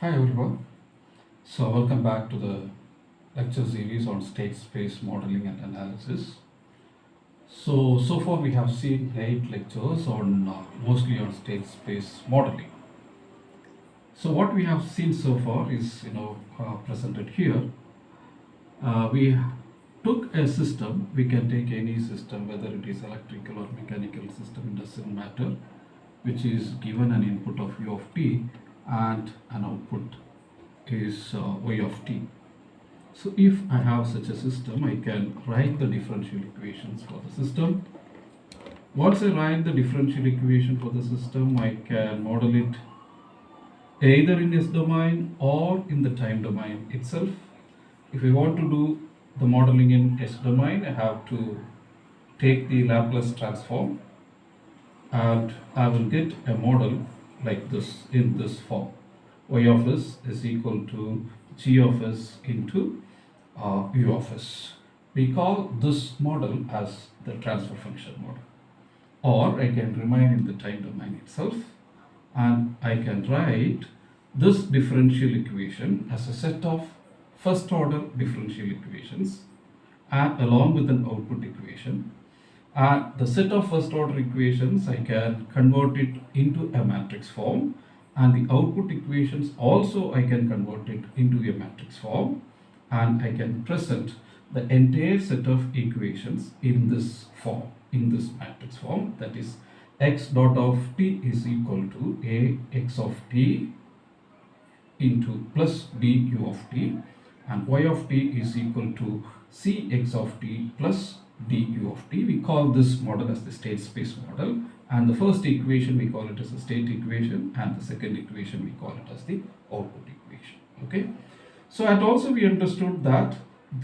Hi everyone. So welcome back to the lecture series on state space modeling and analysis. So far we have seen 8 lectures on mostly on state space modeling. So what we have seen so far is presented here. We took a system. We can take any system, whether it is electrical or mechanical system, it doesn't matter, which is given an input of u of t and an output is y of t. So if I have such a system, I can write the differential equations for the system. Once I write the differential equation for the system, I can model it either in S domain or in the time domain itself. If I want to do the modeling in S domain, I have to take the Laplace transform and I will get a model like this in this form. Y of s is equal to g of s into u of s. We call this model as the transfer function model. Or I can remain in the time domain itself and I can write this differential equation as a set of first order differential equations and along with an output equation. And the set of first order equations, I can convert it into a matrix form, and the output equations also I can convert it into a matrix form, and I can present the entire set of equations in this form, in this matrix form, that is x dot of t is equal to a x of t into plus d u of t, and y of t is equal to c x of t plus du of t. We call this model as the state space model, and the first equation we call it as a state equation, and the second equation we call it as the output equation. Okay, so and also we understood that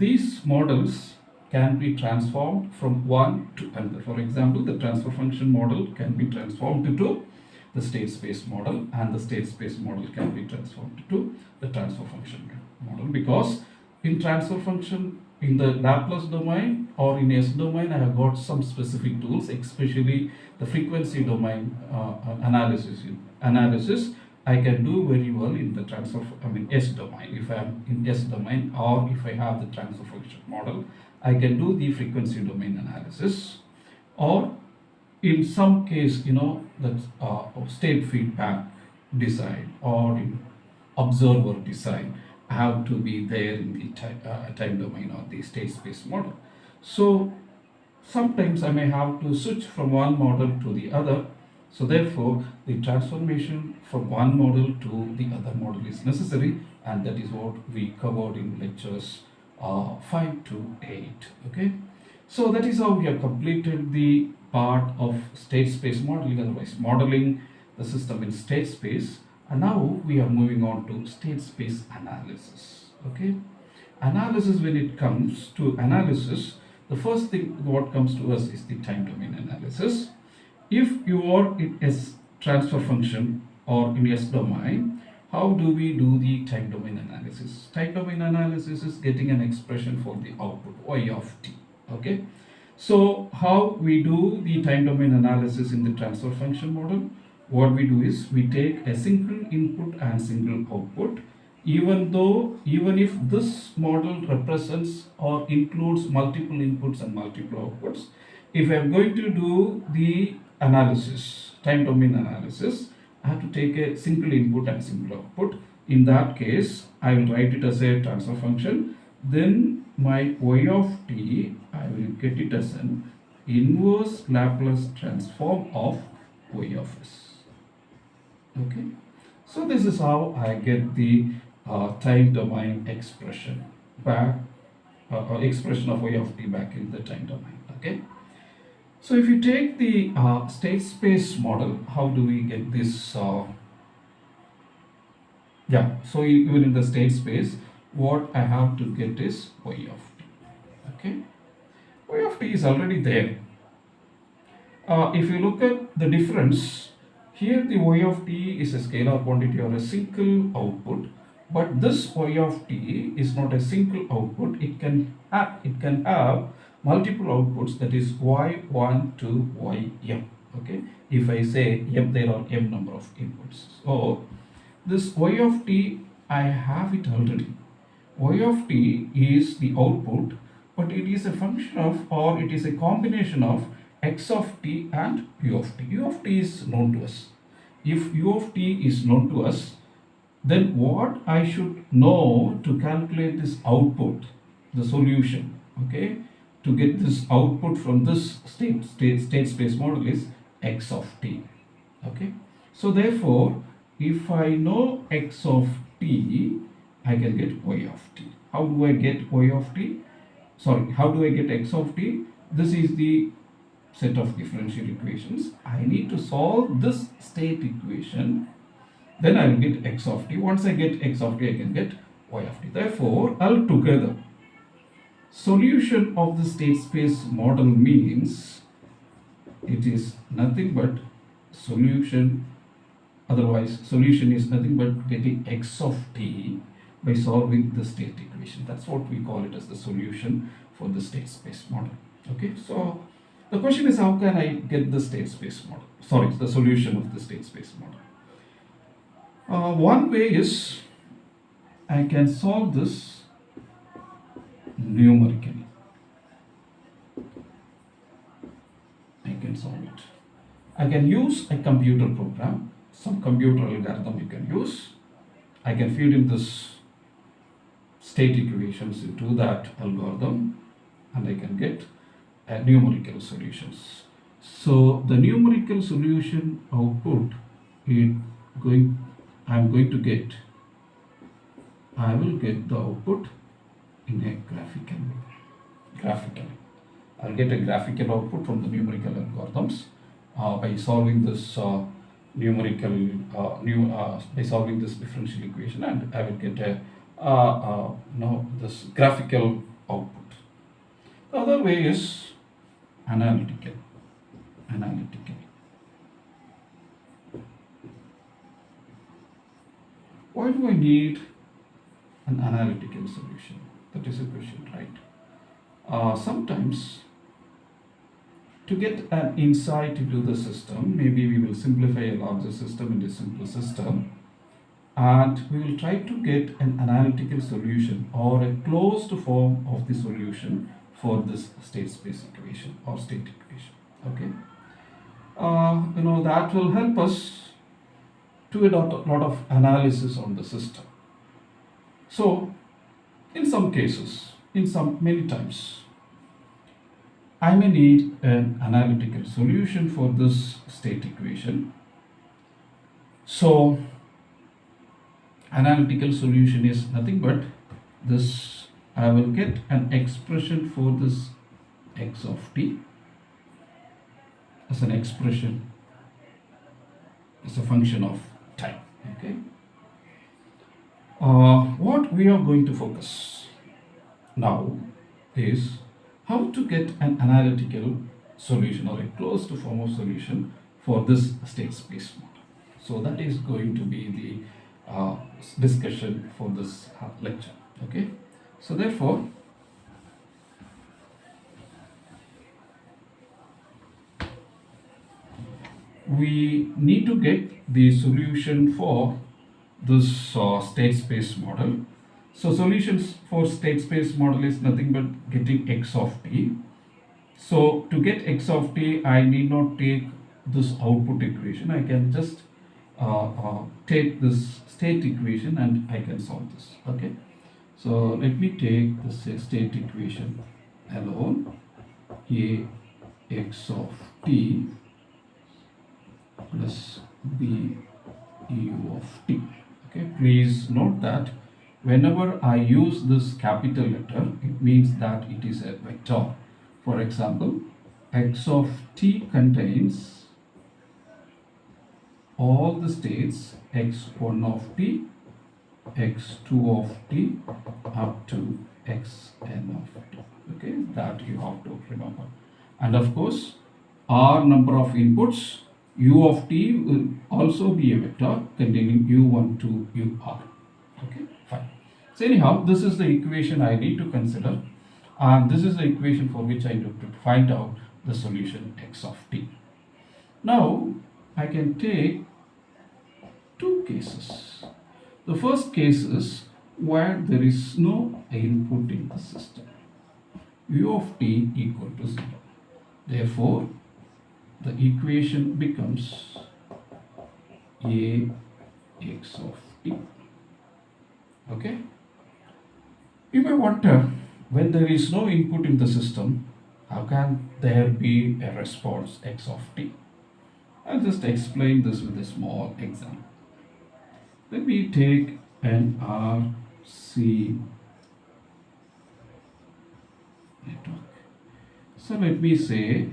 these models can be transformed from one to another. For example, the transfer function model can be transformed into the state space model, and the state space model can be transformed to the transfer function model, because in transfer function in the Laplace domain or in S domain, I have got some specific tools, especially the frequency domain analysis. I can do very well in the S domain. If I am in S domain, or if I have the transfer function model, I can do the frequency domain analysis. Or in some case, that state feedback design or in observer design have to be there in the time domain or the state space model. So sometimes I may have to switch from one model to the other. So therefore, the transformation from one model to the other model is necessary, and that is what we covered in lectures 5 to 8. Okay, so that is how we have completed the part of state space modeling, otherwise modeling the system in state space. And now we are moving on to state space analysis. Okay, analysis, when it comes to analysis, the first thing what comes to us is the time domain analysis. If you are in S transfer function or in S domain, how do we do the time domain analysis? Time domain analysis is getting an expression for the output y of t. Okay, so how we do the time domain analysis in the transfer function model? What we do is we take a single input and single output, even if this model represents or includes multiple inputs and multiple outputs. If I am going to do the analysis, time domain analysis, I have to take a single input and single output. In that case, I will write it as a transfer function. Then my y of t, I will get it as an inverse Laplace transform of y of s. Okay, so this is how I get the time domain expression back, expression of y of t back in the time domain. Okay, so if you take the state space model, how do we get this? So even in the state space, what I have to get is y of t. Okay, y of t is already there. If you look at the difference, here the y of t is a scalar quantity or a single output, but this y of t is not a single output. It can have multiple outputs, that is y1 to ym. Okay, if I say m, there are m number of inputs. So this y of t I have it already. Y of t is the output, but it is a function of, or it is a combination of x of t and u of t. U of t is known to us. If u of t is known to us, then what I should know to calculate this output, the solution, okay, to get this output from this state space model is x of t. Okay, so therefore if I know x of t, I can get y of t. How do I get y of t? Sorry, how do I get x of t? This is the set of differential equations. I need to solve this state equation, then I will get x of t. Once I get x of t, I can get y of t. Therefore, altogether, solution of the state space model means it is nothing but solution. Otherwise, solution is nothing but getting x of t by solving the state equation. That's what we call it as the solution for the state space model. Okay, so the question is, how can I get the state space model? Sorry, the solution of the state space model. One way is I can solve this numerically. I can solve it. I can use a computer program, some computer algorithm you can use. I can feed in this state equations into that algorithm and I can get numerical solutions. So the numerical solution output I will get the output in a graphical way. I'll get a graphical output from the numerical algorithms by solving this by solving this differential equation, and I will get a this graphical output. The other way is analytical. Why do I need an analytical solution? That is a question, right? Sometimes to get an insight into the system, maybe we will simplify a larger system into a simple system, and we will try to get an analytical solution or a closed form of the solution for this state space equation or state equation. Okay, that will help us to a lot of analysis on the system. So in some cases, many times, I may need an analytical solution for this state equation. So analytical solution is nothing but this. I will get an expression for this x of t as an expression as a function of time. Okay. What we are going to focus now is how to get an analytical solution or a closed form of solution for this state space model. So that is going to be the discussion for this lecture. Okay. So therefore, we need to get the solution for this state space model. So solutions for state space model is nothing but getting x of t. So to get x of t, I need not take this output equation. I can just take this state equation and I can solve this. Okay. So let me take the state equation alone. A x of t plus b u of t. Okay, please note that whenever I use this capital letter, it means that it is a vector. For example, x of t contains all the states x1 of t, x2 of t up to xn of t. Okay, that you have to remember. And of course, r number of inputs, u of t will also be a vector containing u1 to ur. Okay, fine. So anyhow, this is the equation I need to consider, and this is the equation for which I need to find out the solution x of t. Now I can take two cases. The first case is where there is no input in the system. U of t equal to 0. Therefore, the equation becomes Ax of t. Okay? You may wonder, when there is no input in the system, how can there be a response x of t? I'll just explain this with a small example. Let me take an RC network. So let me say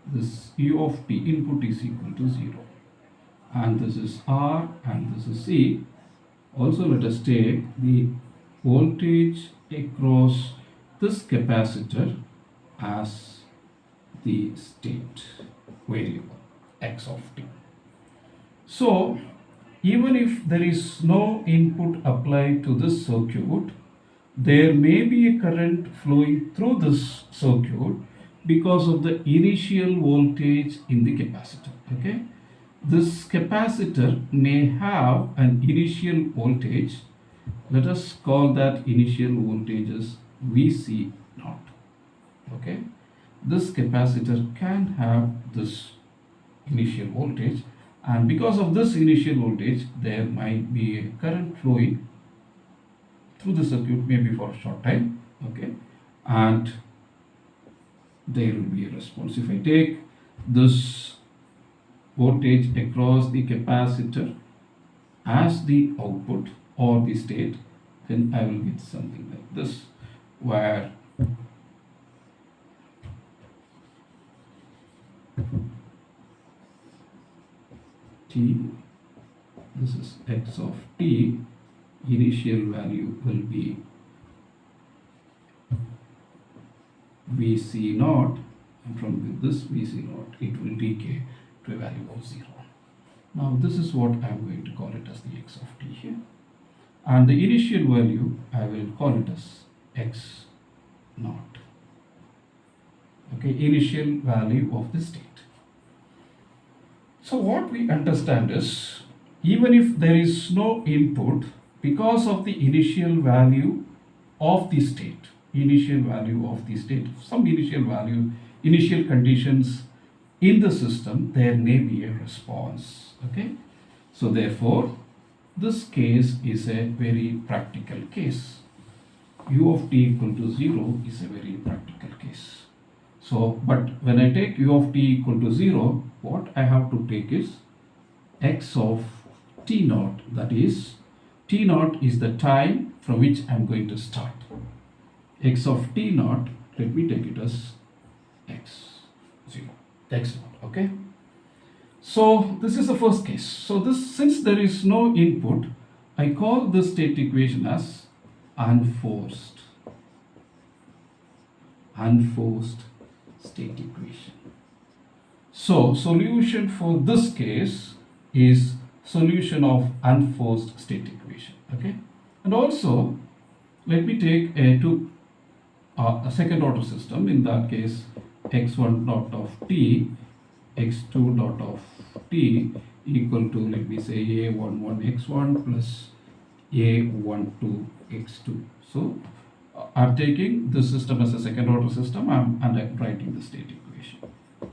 this U of t input is equal to 0. And this is R and this is C. Also let us take the voltage across this capacitor as the state variable x of t. So even if there is no input applied to this circuit, there may be a current flowing through this circuit because of the initial voltage in the capacitor. Okay, this capacitor may have an initial voltage. Let us call that initial voltage as Vc naught. Okay, this capacitor can have this initial voltage, and because of this initial voltage there might be a current flowing through the circuit, maybe for a short time. Okay, and there will be a response. If I take this voltage across the capacitor as the output or the state, then I will get something like this, where t, this is x of t, initial value will be Vc naught, and from this Vc naught it will decay to a value of 0. Now this is what I am going to call it as the x of t here, and the initial value I will call it as x naught. Okay, initial value of the state. So what we understand is, even if there is no input, because of the initial value of the state, some initial value, initial conditions in the system, there may be a response. Okay, so therefore this case is a very practical case. U of t equal to 0 is a very practical case. So, but when I take U of t equal to 0, what I have to take is x of t naught, that is t naught is the time from which I am going to start. X of t naught, let me take it as x0, x naught. Okay, so this is the first case. So this, since there is no input, I call this state equation as unforced state equation. So solution for this case is solution of unforced state equation. Okay, and also let me take a second order system. In that case, x1 dot of t, x2 dot of t equal to, let me say, a11 x1 plus a12 x2. So I'm taking this system as a second order system, and I'm writing the state equation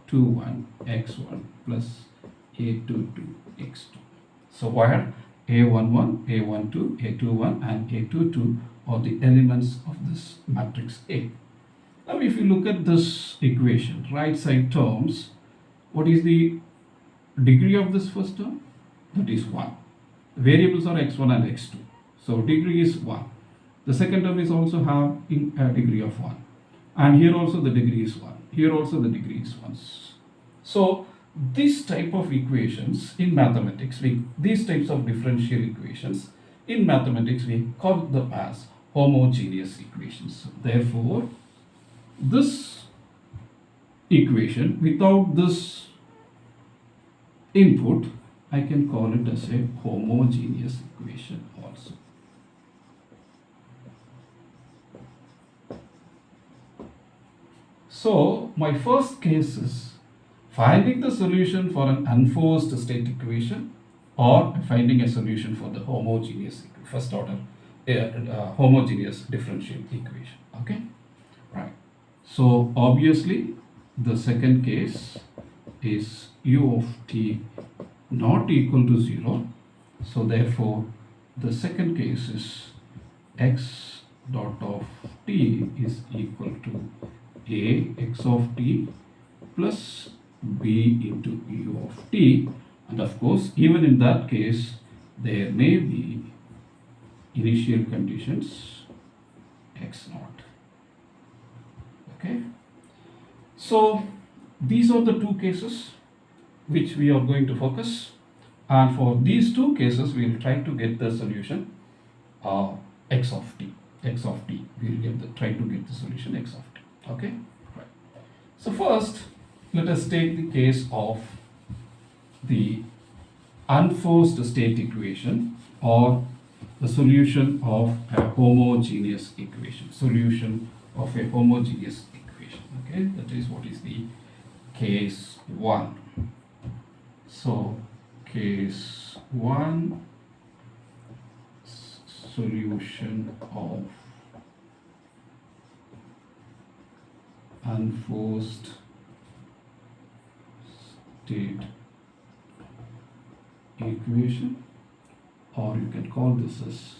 21 x1 plus a22 x2. So where a11, a12, a21 and a22 are the elements of this matrix A. Now if you look at this equation, right side terms, what is the degree of this first term? That is 1. The variables are x1 and x2. So degree is 1. The second term is also have a degree of 1. And here also the degree is 1. Here also the degree is 1. So this type of equations in mathematics, these types of differential equations in mathematics, we call them as homogeneous equations. Therefore, this equation without this input, I can call it as a homogeneous equation also. So my first case is finding the solution for an unforced state equation or finding a solution for the homogeneous first order homogeneous differential equation. Okay, right. So obviously the second case is u of t not equal to 0. So therefore the second case is x dot of t is equal to a x of t plus b into u of t, and of course even in that case there may be initial conditions x naught. Okay, so these are the two cases which we are going to focus, and for these two cases we will try to get the solution x of t. We will try to get the solution x of t. Okay, right. So first let us take the case of the unforced state equation, or the solution of a homogeneous equation. Solution of a homogeneous equation. Okay, that is what is the case 1. So case 1, solution of unforced state equation, or you can call this as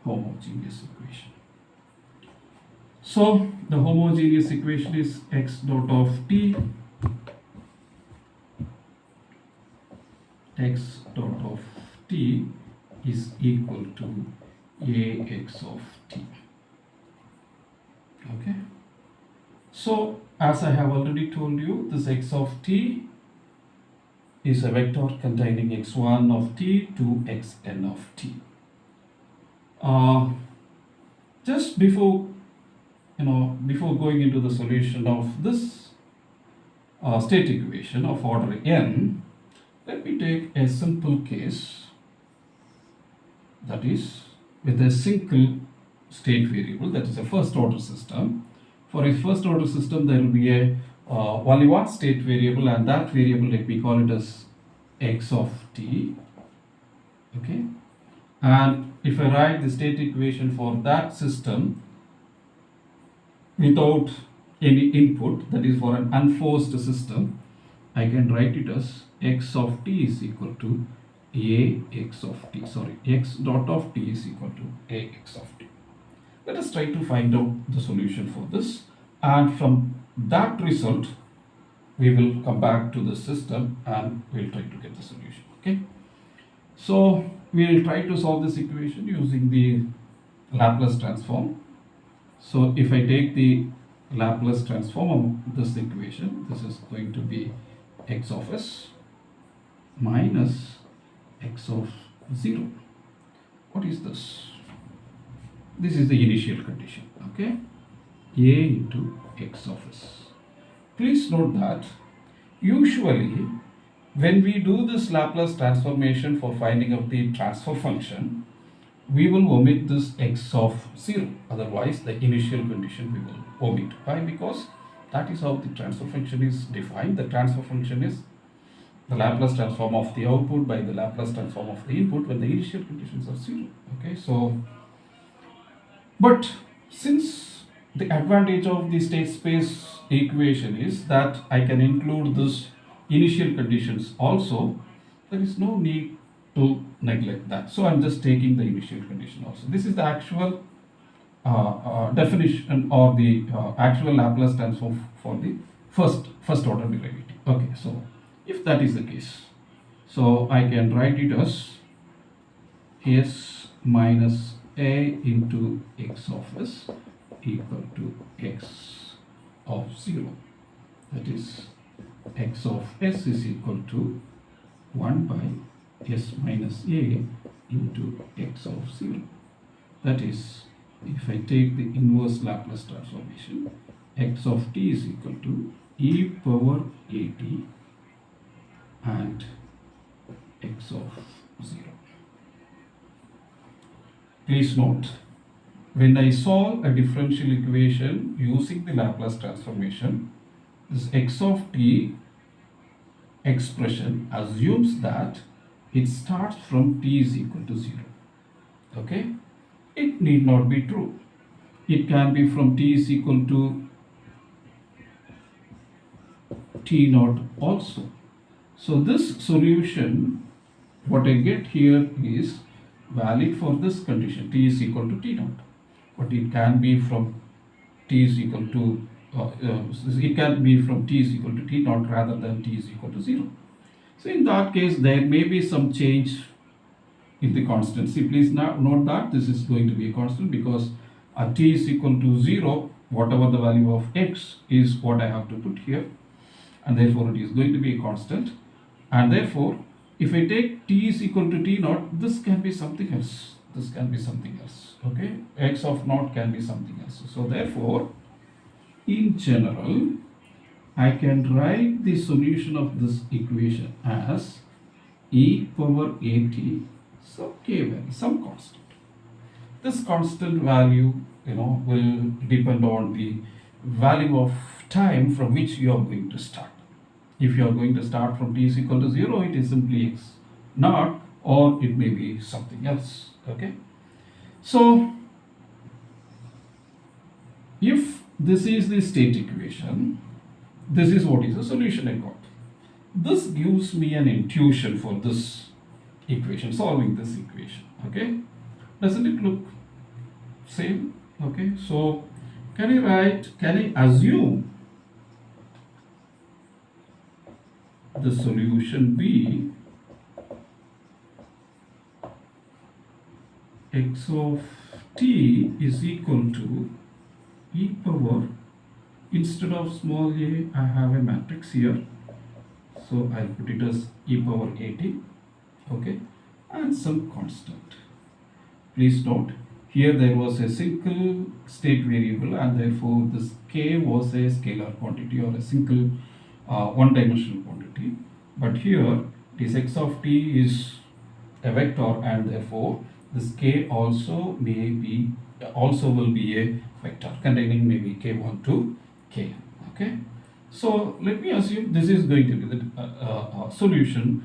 homogeneous equation. So the homogeneous equation is x dot of t, x dot of t is equal to ax of t. Okay, so as I have already told you, this x of t is a vector containing x1 of t to xn of t. Just before going into the solution of this state equation of order n, let me take a simple case, that is with a single state variable, that is a first order system. For a first order system there will be a only one state variable, and that variable, let me call it as x of t. Okay, and if I write the state equation for that system without any input, that is for an unforced system, I can write it as x of t is equal to ax of t, x dot of t is equal to ax of t. Let us try to find out the solution for this, and from that result we will come back to the system and we will try to get the solution. Okay, so we will try to solve this equation using the Laplace transform. So if I take the Laplace transform of this equation, this is going to be x of s minus x of 0. What is this? This is the initial condition. Okay, a into x of s. Please note that usually when we do this Laplace transformation for finding out the transfer function, we will omit this x of 0. Otherwise the initial condition we will omit. Why? Because that is how the transfer function is defined. The transfer function is the Laplace transform of the output by the Laplace transform of the input when the initial conditions are 0. Okay, so but since the advantage of the state space equation is that I can include this initial conditions also, there is no need to neglect that. So I'm just taking the initial condition also. This is the actual definition, or the actual Laplace transform for the first order derivative. Okay, so if that is the case, so I can write it as s minus a into x of s equal to x of 0. That is x of s is equal to 1 by s minus a into x of 0. That is, if I take the inverse Laplace transformation, x of t is equal to e power at and x of 0. Please note when I solve a differential equation using the Laplace transformation, this x of t expression assumes that it starts from t is equal to 0. Okay? It need not be true. It can be from t is equal to t naught also. So this solution, what I get here is valid for this condition, t is equal to t naught. But it can be from t is equal to it can be from t is equal to t naught rather than t is equal to 0. So in that case, there may be some change in the constancy. Please note that this is going to be a constant because t is equal to 0, whatever the value of x is what I have to put here, and therefore it is going to be a constant. And therefore, if I take t is equal to t naught, this can be something else. This can be something else. Okay, x of naught can be something else. So therefore, in general, I can write the solution of this equation as e power at some k value, some constant. This constant value, will depend on the value of time from which you are going to start. If you are going to start from t is equal to 0, it is simply x naught, or it may be something else. Okay. So, if this is the state equation, this is what is the solution I got. This gives me an intuition for this equation, solving this equation. Okay. Doesn't it look same? Okay. So, can I assume the solution be x of t is equal to e power, instead of small a, I have a matrix here, so I'll put it as e power at, okay, and some constant. Please note, here there was a single state variable and therefore this k was a scalar quantity or a single one-dimensional quantity, but here this x of t is a vector and therefore this k also will be a vector containing maybe k1 to kn. Okay, so let me assume this is going to be the solution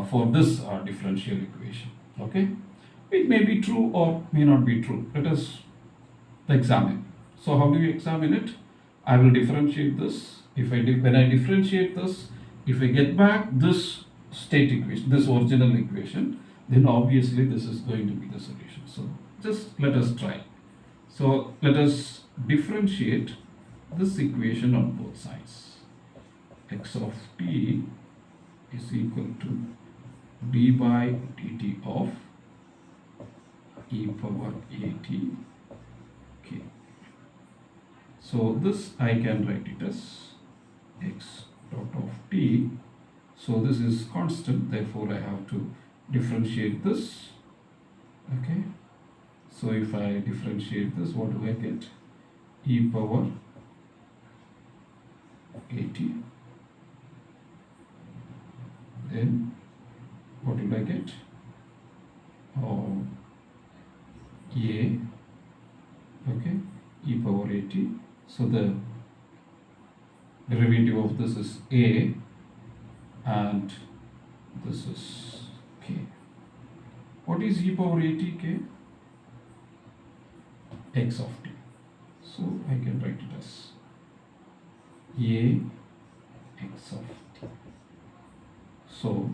for this differential equation. Okay, it may be true or may not be true. Let us examine. So how do you examine it? I will differentiate this. When I differentiate this, if I get back this state equation, this original equation, then obviously this is going to be the solution. So just let us try. So let us differentiate this equation on both sides. X of t is equal to d by dt of e power at k. So this I can write it as x dot of t. So this is constant, therefore I have to differentiate this. Okay, so if I differentiate this, what do I get? E power at. Then what will I get? Oh, a, okay, e power at. So the derivative of this is a and this is k. What is e power at k? X of t. So I can write it as a x of t. So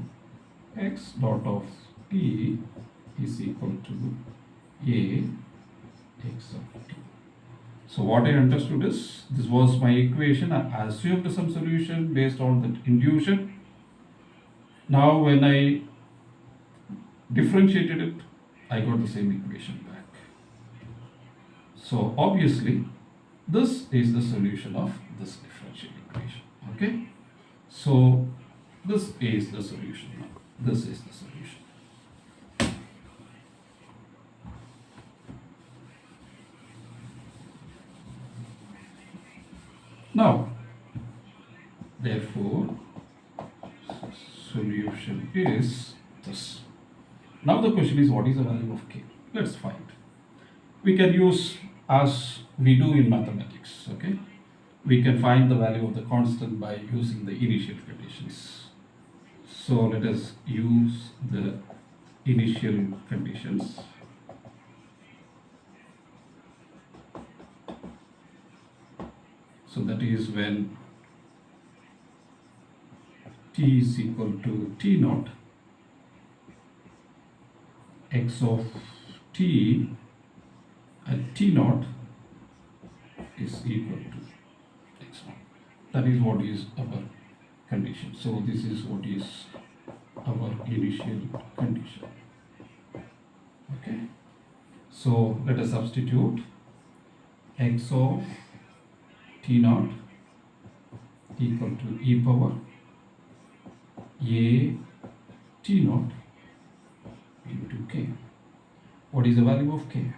x dot of t is equal to a x of t. So what I understood is, this was my equation. I assumed some solution based on that intuition. Now when I differentiated it, I got the same equation back. So obviously, this is the solution of this differential equation. Okay? So this is the solution now. This is the solution. Now, therefore, solution is this. Now the question is, what is the value of k? Let's find. we can use as we do in mathematics. Okay, we can find the value of the constant by using the initial conditions. So let us use the initial conditions. So that is when t is equal to t naught, x of t at t naught is equal to x naught. That is what is our condition. So this is what is our initial condition. Okay. So let us substitute x of t naught equal to e power a t naught into k. What is the value of k?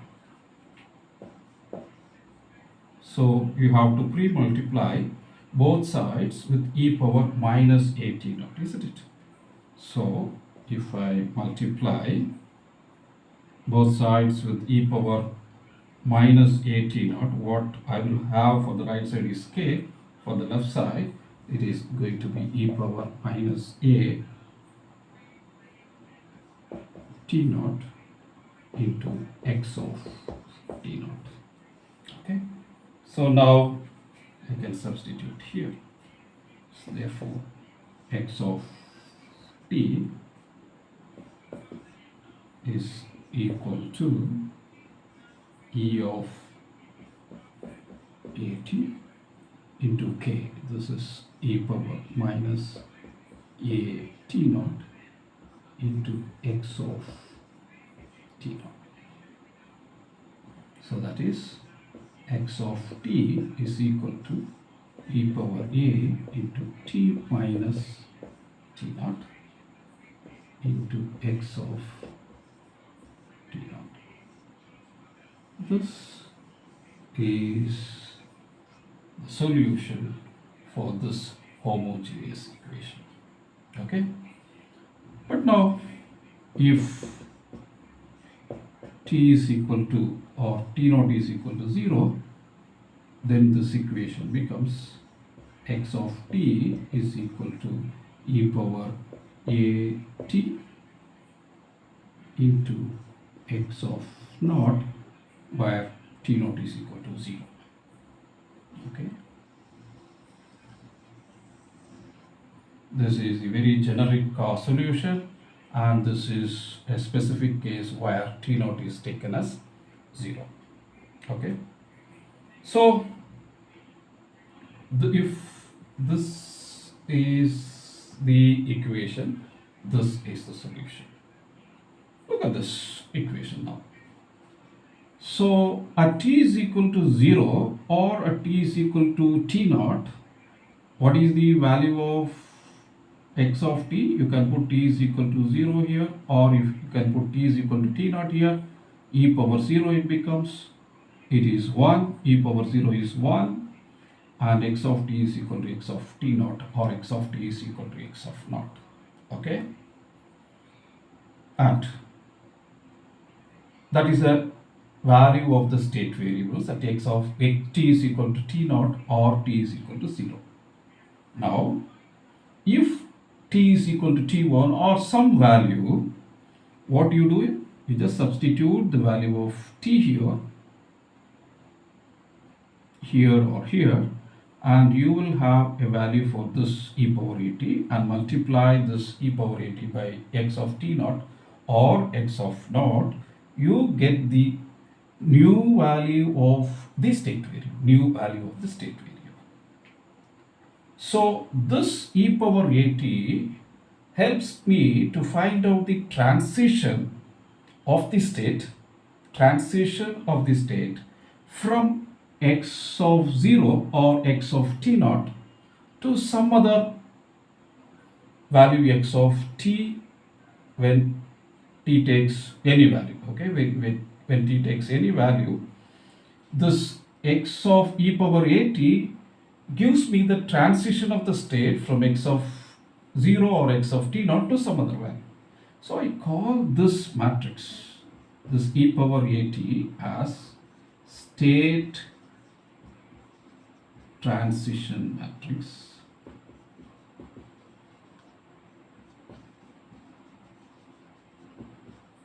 So you have to pre-multiply both sides with e power minus a t naught, isn't it? So if I multiply both sides with e power minus a t naught, what I will have for the right side is k. For the left side, it is going to be e power minus a t naught into x of t naught. Okay. So now I can substitute here. So therefore, x of t is equal to e of at into k. This is e power minus a t naught into x of t naught. So that is x of t is equal to e power a into t minus t naught into x of t naught. This is the solution for this homogeneous equation. Okay. But now, if t is equal to or t naught is equal to 0, then this equation becomes x of t is equal to e power a t into x of naught, where t naught is equal to 0. Okay. This is a very generic solution, and this is a specific case where t naught is taken as 0. Okay. So if this is the equation, this is the solution. Look at this equation now. So at t is equal to 0 or at t is equal to t naught, what is the value of x of t? You can put t is equal to 0 here, or if you can put t is equal to t naught here, e power 0 it becomes, it is 1, e power 0 is 1, and x of t is equal to x of t naught, or x of t is equal to x of naught. Okay. And that is the value of the state variables at x of t is equal to t naught or t is equal to 0. Now, if t is equal to t1 or some value, what you do? You just substitute the value of t here or here, and you will have a value for this e power at and multiply this e power at by x of t naught or x of naught. You get the new value of the state variable, So this e power at helps me to find out the transition of the state from x of 0 or x of t naught to some other value x of t when t takes any value. Okay, when t takes any value, this x of e power at gives me the transition of the state from x of 0 or x of t naught to some other value. So I call this matrix, this e power at, as state transition matrix.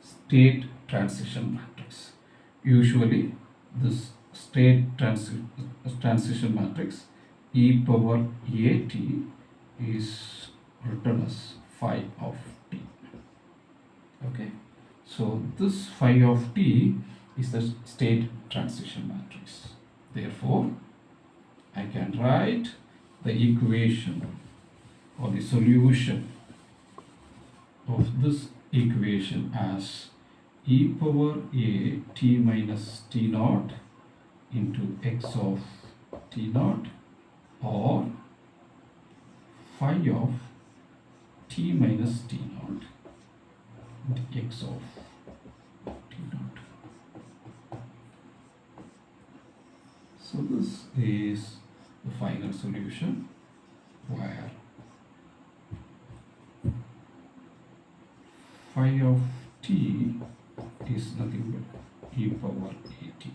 State transition matrix. Usually, this state transition matrix e power at is written as phi of t. Okay, so this phi of t is the state transition matrix. Therefore, I can write the equation or the solution of this equation as e power a t minus t naught into x of t naught, or phi of t minus t naught into x of t naught. So this is the final solution, where phi of t is nothing but e power at.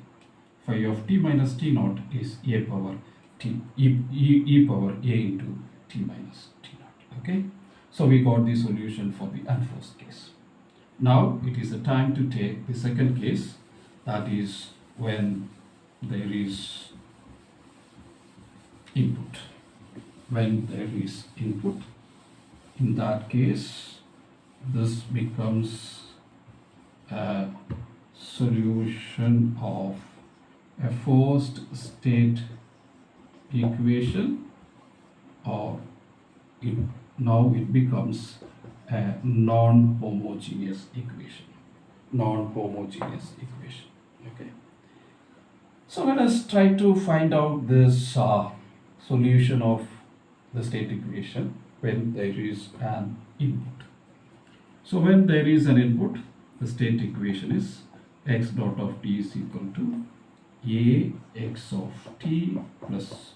Phi of t minus t naught is a power t, e power a into t minus t naught. Okay, so we got the solution for the unforced case. Now it is the time to take the second case, that is when there is input. When there is input, in that case, this becomes a solution of a forced state equation, or now it becomes a non-homogeneous equation. Non-homogeneous equation. Okay. So let us try to find out this solution of the state equation when there is an input. So when there is an input, the state equation is x dot of t is equal to a x of t plus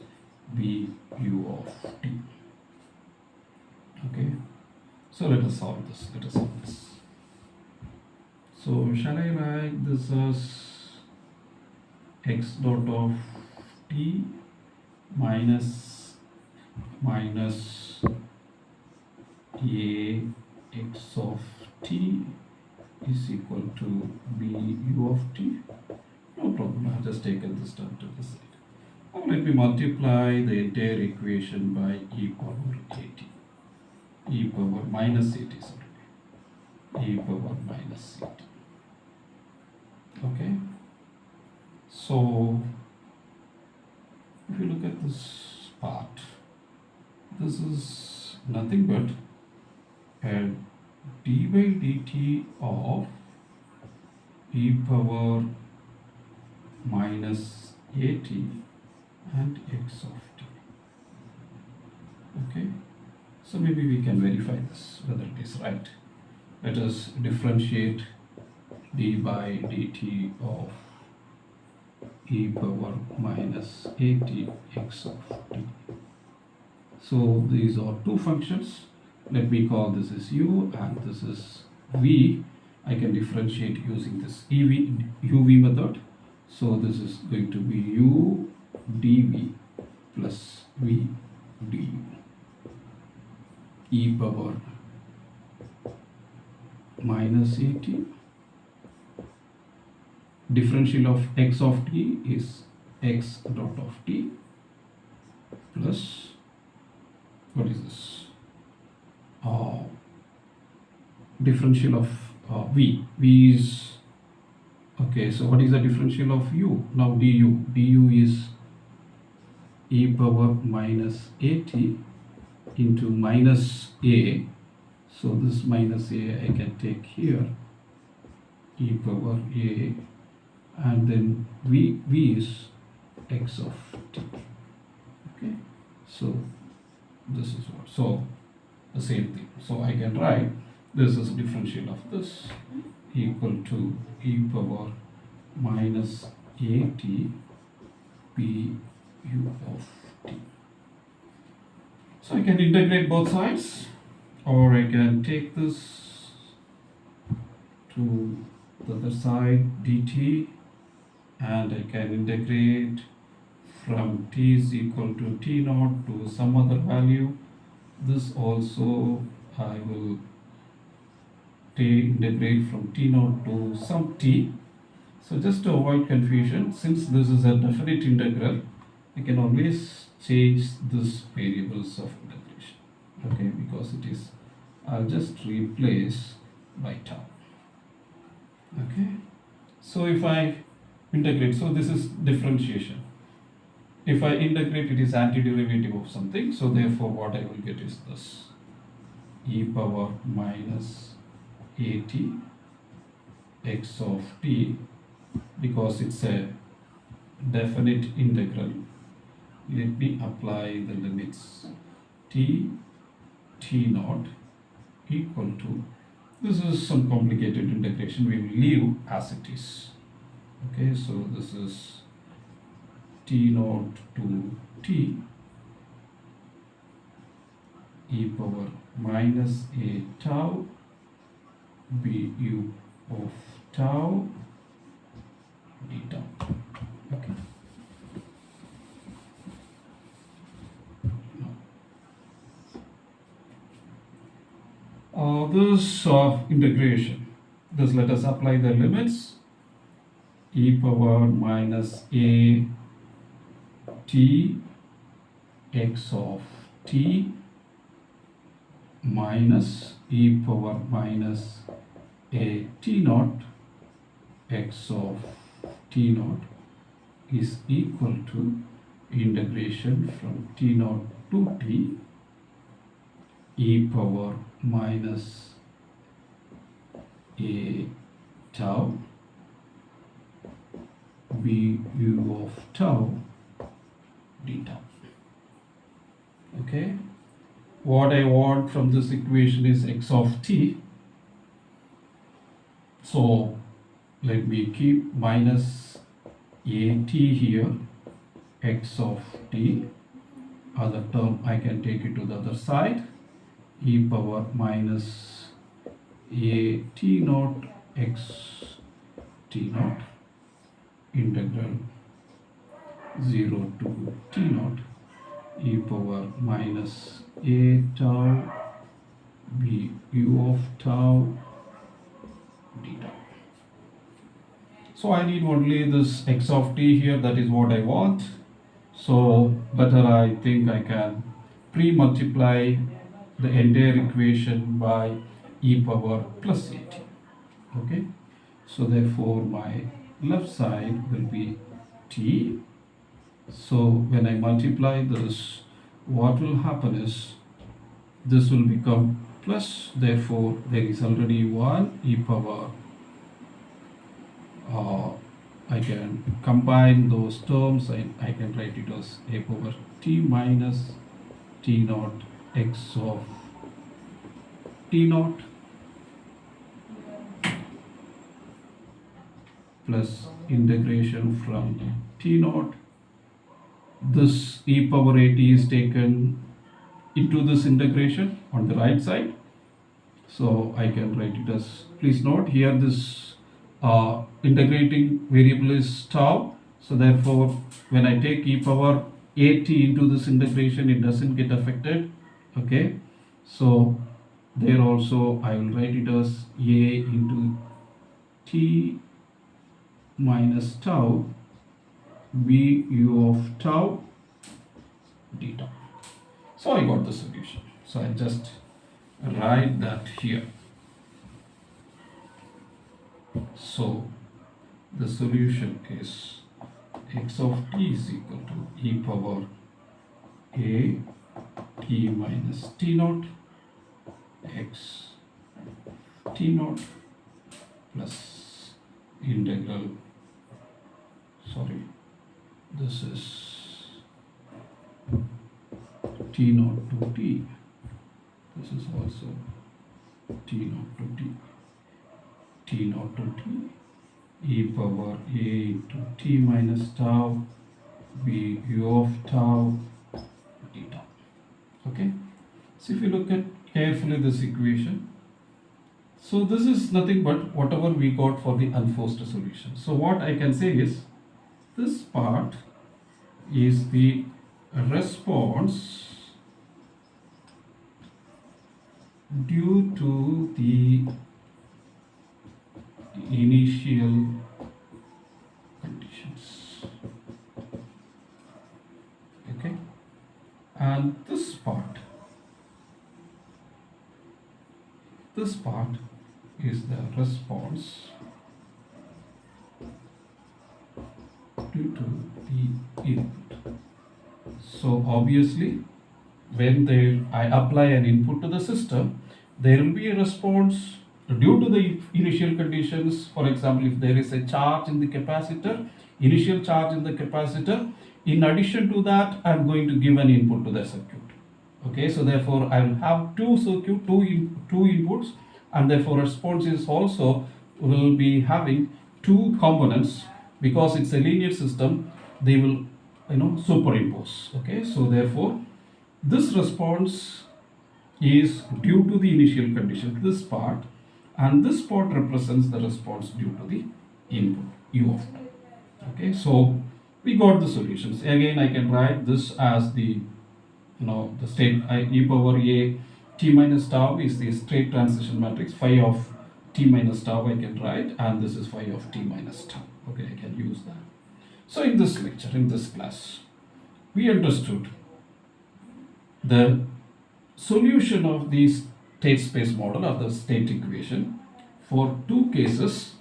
b u of t. Okay, so let us solve this. So shall I write this as x dot of t minus a x of t is equal to b u of t? No problem, I have just taken this term to the side. Now let me multiply the entire equation by e power at. E power minus at, sorry. E power minus at. Okay. So if you look at this part, this is nothing but a d by dt of e power minus at and x of t. Okay, so maybe we can verify this whether it is right. Let us differentiate d by dt of e power minus at x of t. So these are two functions. Let me call this is u and this is v. I can differentiate using this uv method. So this is going to be u dv plus v du. E power minus at. Differential of x of t is x dot of t plus, what is this? Differential of v. V is, okay, so what is the differential of u? Now du. Du is e power minus at into minus a. So this minus a I can take here, e power a, and then v is x of t. Okay, so this is what, so the same thing. So I can write this is differential of this equal to e power minus at p u of t. So I can integrate both sides, or I can take this to the other side, dt and I can integrate from t is equal to t naught to some other value. This also I will integrate from t naught to some t. So just to avoid confusion, since this is a definite integral, I can always change this variables of integration. Okay, because it is, I'll just replace by tau. Okay, so if I integrate, so this is differentiation. If I integrate, it is antiderivative of something, so therefore what I will get is this e power minus at x of t, because it's a definite integral. Let me apply the limits t naught equal to, this is some complicated integration, we will leave as it is. Okay, so this is t naught to t e power minus a tau bu of tau d tau. Okay. This integration, this, let us apply the limits e power minus a t x of t minus e power minus a t naught x of t naught is equal to integration from t naught to t e power minus a tau bu of tau d tau. Okay, what I want from this equation is x of t, so let me keep minus a t here, x of t, other term I can take it to the other side, e power minus a t naught x t naught integral 0 to t naught e power minus a tau bu of tau d tau. So I need only this x of t here, that is what I want. So better, I think I can pre-multiply the entire equation by e power plus at. Okay, so therefore my left side will be t. So when I multiply this, what will happen is this will become plus, therefore there is already 1 e power, I can combine those terms and I can write it as a power t minus t naught x of t naught plus integration from t naught. This e power at is taken into this integration on the right side, so I can write it as, please note here this integrating variable is tau, so therefore when I take e power at into this integration, it doesn't get affected. Okay, so there also I will write it as a into t minus tau bu of tau d tau. So I got the solution. So I just write that here. So the solution is x of t is equal to e power a t minus t naught x t naught plus integral, sorry, this is t naught to t, this is also t naught to t, t naught to t e power a into t minus tau bu of tau d tau. Okay, so if you look at carefully this equation, so this is nothing but whatever we got for the unforced solution. So what I can say is this part is the response due to the initial conditions. Okay, and this part is the response due to the input. So obviously, when I apply an input to the system, there will be a response due to the initial conditions. For example, if there is a charge in the capacitor, initial charge in the capacitor, in addition to that, I am going to give an input to the circuit. Okay, so therefore I will have two inputs, and therefore response is also will be having two components. Because it's a linear system, they will superimpose. Okay, so therefore this response is due to the initial condition, this part, and this part represents the response due to the input u of t. Okay, so we got the solutions. Again, I can write this as the the state e power a t minus tau is the state transition matrix. Phi of t minus tau I can write, and this is phi of t minus tau. Okay, I can use that. So in this lecture, in this class, we understood the solution of the state space model or the state equation for two cases.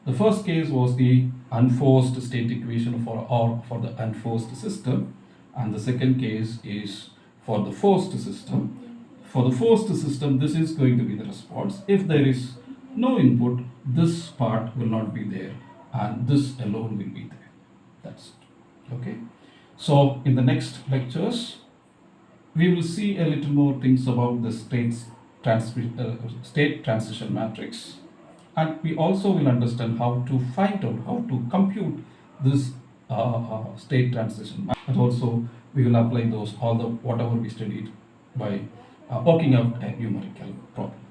The first case was the unforced state equation for the unforced system, and the second case is for the forced system. For the forced system, this is going to be the response. If there is no input, this part will not be there, and this alone will be there. That's it. Okay. So in the next lectures, we will see a little more things about the state transition matrix, and we also will understand how to find out, how to compute this state transition. And also we will apply those all the whatever we studied by working out a numerical problem.